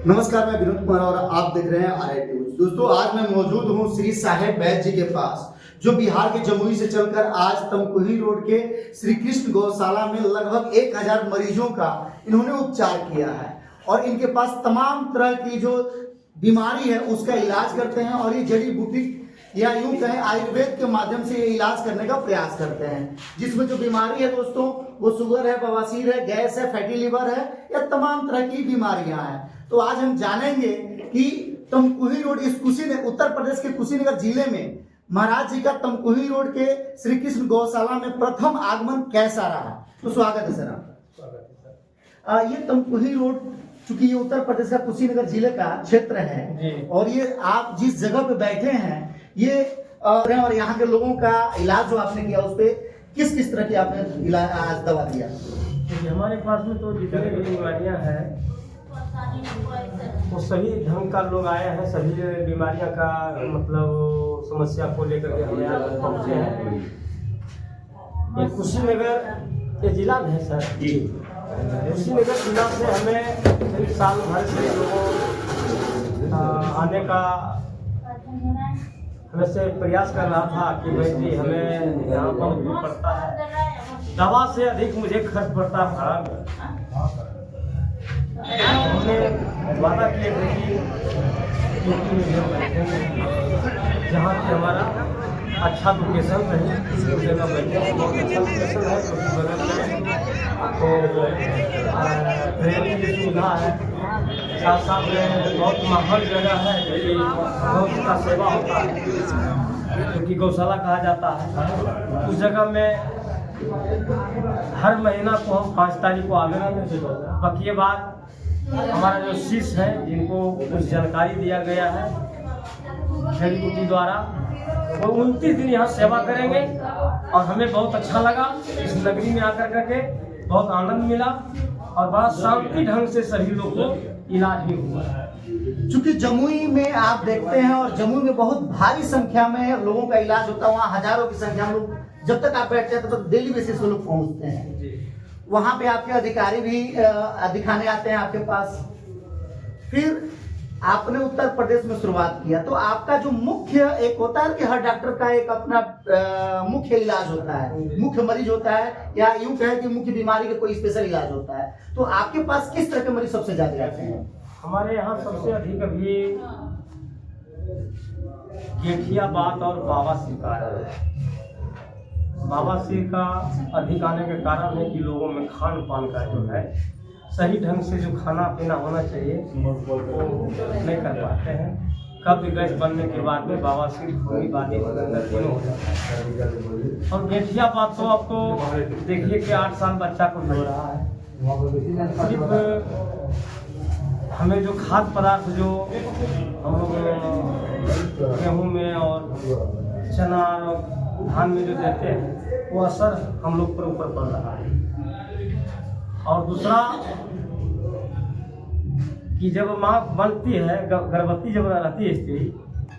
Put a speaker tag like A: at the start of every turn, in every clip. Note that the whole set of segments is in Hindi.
A: नमस्कार, मैं विनोद कुमार और आप देख रहे हैं RIT न्यूज। दोस्तों, आज मैं मौजूद हूं श्री साहेब वैद्य जी के पास, जो बिहार के जमुई से चलकर आज तमकुही रोड के श्री कृष्ण गौशाला में लगभग 1000 मरीजों का इन्होंने उपचार किया है और इनके पास तमाम तरह की जो बीमारी है उसका इलाज करते हैं और ये जड़ी बूटी या यूं कहें आयुर्वेद के माध्यम से ये इलाज करने का प्रयास करते हैं। जिसमें जो बीमारी है दोस्तों, वो शुगर है, बवासीर है, गैस है, फैटी लिवर है, या तमाम तरह की बीमारियां हैं। तो आज हम जानेंगे कि तमकुही रोड इस कुशीनगर, उत्तर प्रदेश के कुशीनगर जिले में महाराज जी का तमकुही रोड के श्री कृष्ण गौशाला में प्रथम आगमन कैसा रहा। तो स्वागत है सर आपका। ये तमकुही रोड, चूंकि ये उत्तर प्रदेश का कुशीनगर जिले का क्षेत्र है और ये आप जिस जगह पे बैठे हैं ये और यहाँ के लोगों का इलाज जो आपने किया उस पर किस किस तरह की आपने इलाज दवा दिया।
B: हमारे पास में तो जितने भी बीमारियां हैं वो सभी ढंग का लोग आए हैं। सभी बीमारियां का मतलब समस्या को लेकर के हम यहाँ पहुँचे हैं। ये कुशीनगर ये जिला में है सर जी। कुशीनगर जिला से हमें साल भर से लोगों आने का वैसे प्रयास कर रहा था कि भाई जी हमें यहाँ बहुत दूर पड़ता है, दवा से अधिक मुझे खर्च पड़ता था। हमने वादा किया कि जहाँ पे हमारा अच्छा लोकेशन है उस जगह बैठे, बहुत अच्छा लोकेशन है उसकी बगल में तो ट्रेन की सुविधा है, साथ साथ में बहुत माहौल जगह है क्योंकि बहुत का सेवा होता है क्योंकि गौशाला कहा जाता है। उस जगह में हर महीना को हम 5 तारीख को आवेदन में बाकी ये बात हमारा जो शिष्य है जिनको कुछ जानकारी दिया गया है जड़ी बूटी द्वारा, वो 29 दिन यहाँ सेवा करेंगे और हमें बहुत अच्छा लगा। इस नगरी में आकर करके बहुत आनंद मिला और बड़ा शांति ढंग से सभी लोग को इलाज भी हुआ।
A: चूंकि जमुई में आप देखते हैं और जमुई में बहुत भारी संख्या में लोगों का इलाज होता है, वहाँ हजारों की संख्या में लोग जब तक आप बैठते हैं तब तक डेली बेसिस पे लोग पहुँचते हैं। वहाँ पे आपके अधिकारी भी दिखाने आते हैं आपके पास। फिर आपने उत्तर प्रदेश में शुरुआत किया, तो आपका जो मुख्य एक होता है कि हर डॉक्टर का एक अपना मुख्य इलाज होता है, मुख्य मरीज होता है, या यूं कहें कि मुख्य बीमारी का कोई स्पेशल इलाज होता है। तो आपके पास किस तरह के मरीज सबसे ज्यादा आते हैं?
B: हमारे यहाँ सबसे अधिक अभी गेठिया बात और बवासीर का है। बवासीर का अधिक आने के कारण है कि लोगों में खान पान का जो है सही ढंग से जो खाना पीना होना चाहिए वो नहीं कर पाते हैं। कब्ज गैस बनने के बाद में बवासीर खूनी बादी तीनों हो जाता है। और गेठिया बात तो आपको देखिए कि 8 साल बच्चा को हो रहा है। सिर्फ हमें जो खाद्य पदार्थ जो हम लोग गेहूँ में और चना और धान में जो देते हैं वो असर हम लोग पर ऊपर पड़ रहा है। और दूसरा कि जब माँ बनती है, गर्भवती जब रहती है स्त्री,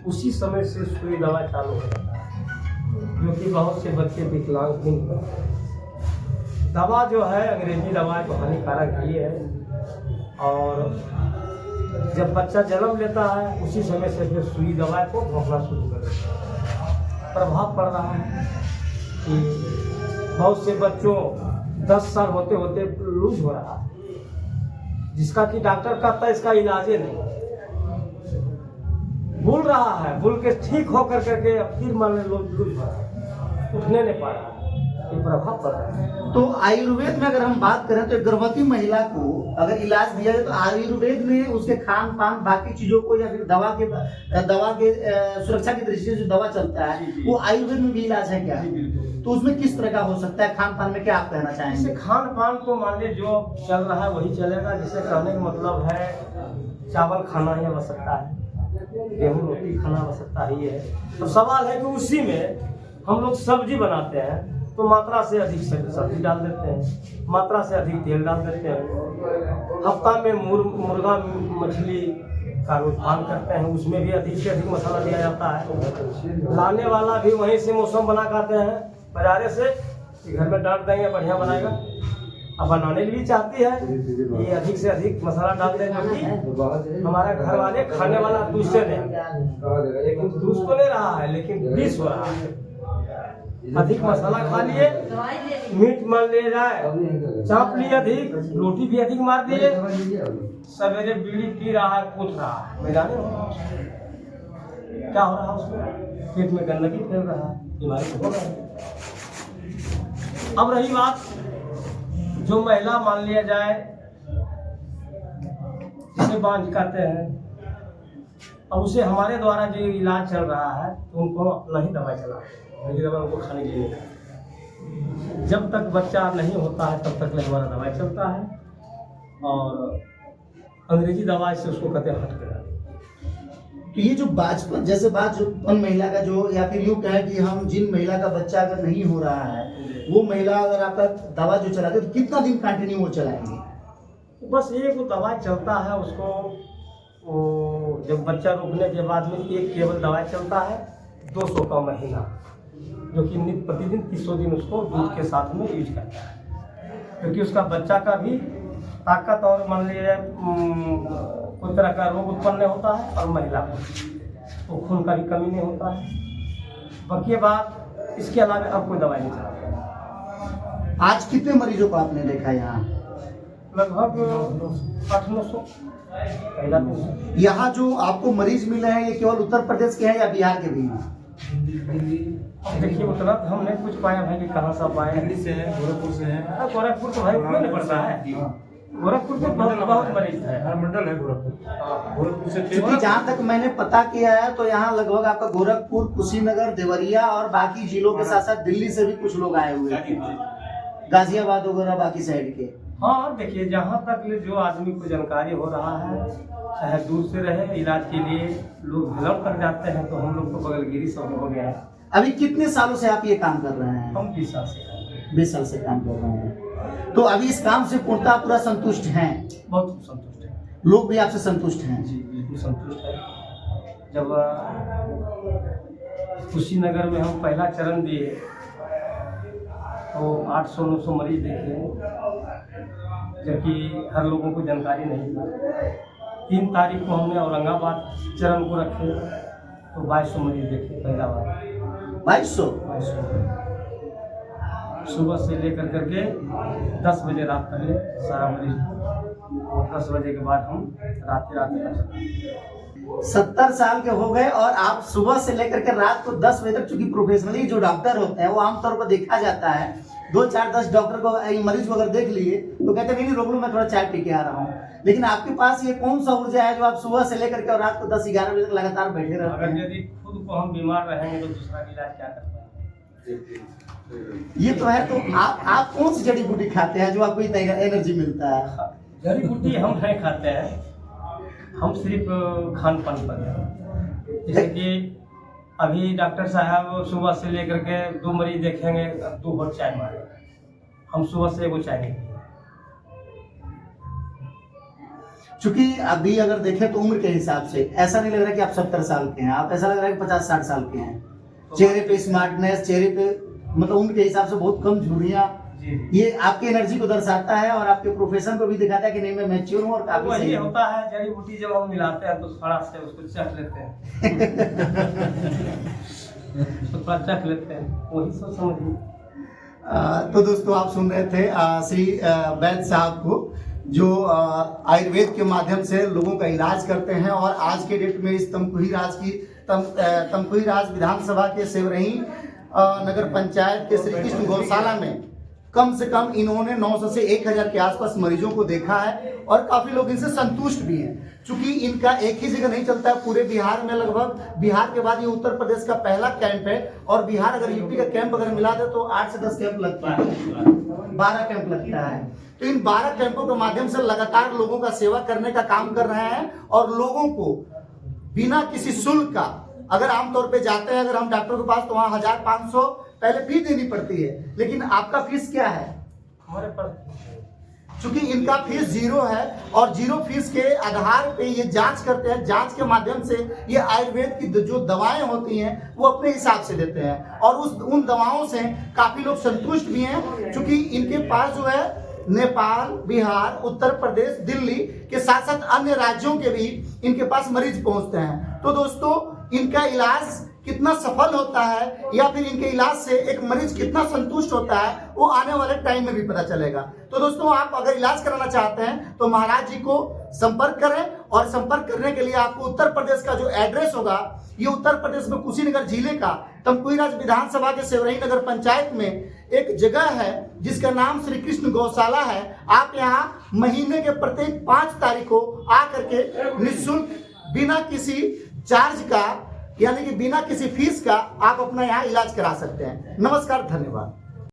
B: उसी समय से सुई दवा चालू हो जाता है, क्योंकि बहुत से बच्चे विकलांग भी हैं। दवा जो है अंग्रेजी दवा तो हानिकारक ही है और जब बच्चा जन्म लेता है उसी समय से फिर सुई दवा को भोंकना शुरू कर देता है। प्रभाव पड़ रहा है कि बहुत से बच्चों 10 साल होते होते लूज हो रहा है, जिसका कि डॉक्टर कहता है इसका इलाज ही नहीं, भूल रहा है, भूल के ठीक होकर करके फिर मान लो लूज हो रहा है, उठने नहीं पा रहा है। प्रभाव पड़ रहा है।
A: तो आयुर्वेद में अगर हम बात करें तो गर्भवती महिला को अगर इलाज दिया जाए तो आयुर्वेद में उसके खान पान बाकी चीजों को या फिर दवा के सुरक्षा की दृष्टि से जो दवा चलता है वो आयुर्वेद में भी इलाज है क्या? तो उसमें किस तरह का हो सकता है? खान पान में क्या आप कहना चाहेंगे?
B: खान पान तो मान लीजिए जो चल रहा है वही चलेगा। जिसे कहने का मतलब है चावल खाना ही आवश्यकता है, गेहूँ रोटी खाना आवश्यकता ही है। तो सवाल है कि उसी में हम लोग सब्जी बनाते हैं तो मात्रा से अधिक सब्जी डाल देते हैं, मात्रा से अधिक तेल डाल देते हैं। हफ्ता में मुर्गा मछली का उत्पादन करते हैं, उसमें भी अधिक से अधिक मसाला दिया जाता है। लाने वाला भी वहीं से मौसम बना के आते हैं बाजारे से, घर में डाल देंगे बढ़िया बनाएगा, अब बनाने भी चाहती है, ये अधिक से अधिक मसाला डाल दें, जो कि हमारा घर वाले खाने वाला दूसरे नहीं, लेकिन दूस तो ले रहा है लेकिन बीस हो रहा है। अधिक मसाला खा लिए, मीट मान ले जाए, चाप लिए अधिक, रोटी भी अधिक मार दिए, सवेरे बीड़ी पी रहा है, कूद रहा है, मैदान क्या हो रहा है उसको, पेट में गंदगी फैल रहा है, बीमारी हो रहा है। अब रही बात जो महिला मान लिया जाए जिसे बांझ कहते हैं, अब उसे हमारे द्वारा जो इलाज चल रहा है तो उनको अपना ही दवाई चला, मेरी दवा उनको खाने के लिए नहीं। जब तक बच्चा नहीं होता है तब तक हमारा दवाई चलता है, और अंग्रेजी दवाई से उसको कहते हैं हट गया।
A: तो ये जो बाजपन जैसे बाजपन महिला का जो, या फिर यूँ कहें कि हम जिन महिला का बच्चा अगर नहीं हो रहा है वो महिला अगर आपका दवा जो चलाते तो कितना दिन कंटिन्यू वो चलाएंगे?
B: बस एक दवाई चलता है उसको, जब बच्चा रुकने के बाद में एक केवल दवाई चलता है 200 का महीना, जो कि नित्य प्रतिदिन 300 दिन उसको दूध के साथ में यूज करता है, क्योंकि उसका बच्चा का भी ताकत और मान लीजिए कोई तरह का रोग उत्पन्न होता है, और महिला को तो खून का भी कमी नहीं होता है। बाकी बात इसके अलावा अब कोई दवाई नहीं चलाती।
A: आज कितने मरीजों को आपने देखा यहाँ?
B: लगभग 800-900 पहला दिन।
A: यहाँ जो आपको मरीज मिले हैं ये केवल उत्तर प्रदेश के हैं या बिहार के भी हैं?
B: देखिए उतना हम नहीं कुछ पाया भाई कि कहाँ से पाए,
C: दिल्ली से है, गोरखपुर से है।
B: गोरखपुर तो भाई क्यों नहीं पड़ता है, गोरखपुर में बहुत मरीज है,
C: हर मंडल है गोरखपुर से थे।
A: क्योंकि जहाँ तक मैंने पता किया है तो यहाँ लगभग आपका गोरखपुर, कुशीनगर, देवरिया और बाकी जिलों के साथ साथ दिल्ली से भी कुछ लोग आए हुए हैं, गाजियाबाद वगैरह बाकी साइड के।
B: हाँ देखिए, जहाँ तक जो आदमी को जानकारी हो रहा है, चाहे दूर से रहे, इलाज के लिए लोग भिलम कर जाते हैं, तो हम लोग तो बगलगिरी सब हो गया है।
A: अभी कितने सालों से आप ये काम कर रहे हैं?
B: हम 20 साल से
A: 20 साल से काम कर रहे हैं। तो अभी इस काम से पूर्णतः पूरा संतुष्ट हैं?
B: बहुत संतुष्ट है,
A: लोग भी आपसे संतुष्ट हैं?
B: जी बिल्कुल संतुष्ट है। जब कुशीनगर में हम पहला चरण दिए तो 800-900 मरीज देखे, जबकि हर लोगों को जानकारी नहीं था। 3 तारीख को हमने औरंगाबाद चरण को रखे तो 2200 मरीज देखे पहला बार।
A: 2200
B: सुबह से लेकर करके 10 बजे रात तक सारा मरीज, और 10 बजे के बाद हम रात
A: 70 साल के हो गए और आप सुबह से लेकर के रात को 10 बजे तक, चूंकि प्रोफेशनली जो डॉक्टर होते हैं वो आमतौर पर देखा जाता है 2-4-10 डॉक्टर को मरीज को अगर देख लिए तो कहते हैं नहीं रोक लो, मैं थोड़ा चाय पी के आ रहा हूँ। लेकिन आपके पास ये कौन सा ऊर्जा है जो आप सुबह से लेकर के और रात को 10-11 बजे तक लगातार बैठे रहते
B: अगर
A: हैं?
B: यदि खुद को हम बीमार रहेंगे तो दूसरा इलाज क्या कर पाएंगे?
A: ये तो है। तो आप कौन सी जड़ी बूटी खाते हैं जो आपको इतना एनर्जी मिलता है?
B: जड़ी बूटी हम नहीं खाते हैं, हम सिर्फ खान पान पर हैं। जैसे कि अभी डॉक्टर साहब सुबह से लेकर के 2 मरीज देखेंगे, 2 घोट चाय मारे, हम सुबह से वो चाय नहीं पिए।
A: चूंकि अभी अगर देखें तो उम्र के हिसाब से ऐसा नहीं लग रहा कि आप 70 साल के हैं, आप ऐसा लग रहा है कि 50-60 साल के हैं। चेहरे पे स्मार्टनेस, चेहरे पे मतलब उम्र के हिसाब से बहुत कम झुर्रियां, ये आपकी एनर्जी को दर्शाता है और आपके प्रोफेशन को भी दिखाता है कि नहीं मैं मैच्योर हूँ और काफी
B: वही
A: सही
B: होता है। जड़ी बूटी जब हम मिलाते हैं तो थोड़ा से उसको चख लेते हैं तो थोड़ा चख लेते हैं, वही सोच समझिए।
A: तो दोस्तों आप सुन रहे थे श्री वैद्य साहब को, जो आयुर्वेद के माध्यम से लोगों का इलाज करते हैं। और आज के डेट में इस तमकुही राज विधानसभा के सेवरही नगर पंचायत के श्री कृष्ण गौशाला में कम से कम इन्होंने 900 से 1000 के आसपास मरीजों को देखा है और काफी लोग इनसे संतुष्ट भी हैं। चूंकि इनका एक ही जगह नहीं चलता है, पूरे बिहार में, लगभग बिहार के बाद ये उत्तर प्रदेश का पहला कैंप है। और बिहार अगर यूपी का कैंप अगर मिला दे तो 8 से 10 कैंप लगता है, 12 कैंप लगता है। तो इन 12 कैंपों के माध्यम से लगातार लोगों का सेवा करने का काम कर रहे हैं और लोगों को बिना किसी शुल्क का, अगर आमतौर पे जाते हैं अगर हम डॉक्टर के पास तो वहाँ 1500 पहले फी देनी पड़ती है, लेकिन आपका फीस क्या है?
B: हमारे पास
A: चूंकि इनका फीस 0 है और 0 फीस के आधार पे ये जांच करते हैं। जांच के माध्यम से ये आयुर्वेद की जो दवाएं होती हैं वो अपने हिसाब से देते हैं और उन दवाओं से काफी लोग संतुष्ट भी हैं। चूंकि इनके पास जो है नेपाल, बिहार, उत्तर प्रदेश, दिल्ली के साथ साथ अन्य राज्यों के भी इनके पास मरीज पहुंचते हैं। तो दोस्तों इनका इलाज कितना सफल होता है या फिर इनके इलाज से एक मरीज कितना संतुष्ट होता है वो आने वाले टाइम में भी पता चलेगा। तो दोस्तों आप अगर इलाज कराना चाहते हैं तो महाराज जी को संपर्क करें, और संपर्क करने के लिए आपको उत्तर प्रदेश का जो एड्रेस होगा, ये उत्तर प्रदेश में कुशीनगर जिले का तमकुहीराज विधानसभा के सेवरही नगर पंचायत में एक जगह है जिसका नाम श्री कृष्ण गौशाला है। आप यहाँ महीने के प्रत्येक 5 तारीख को आकर के निःशुल्क बिना किसी चार्ज का यानी कि बिना किसी फीस का आप अपना यहाँ इलाज करा सकते हैं। नमस्कार, धन्यवाद।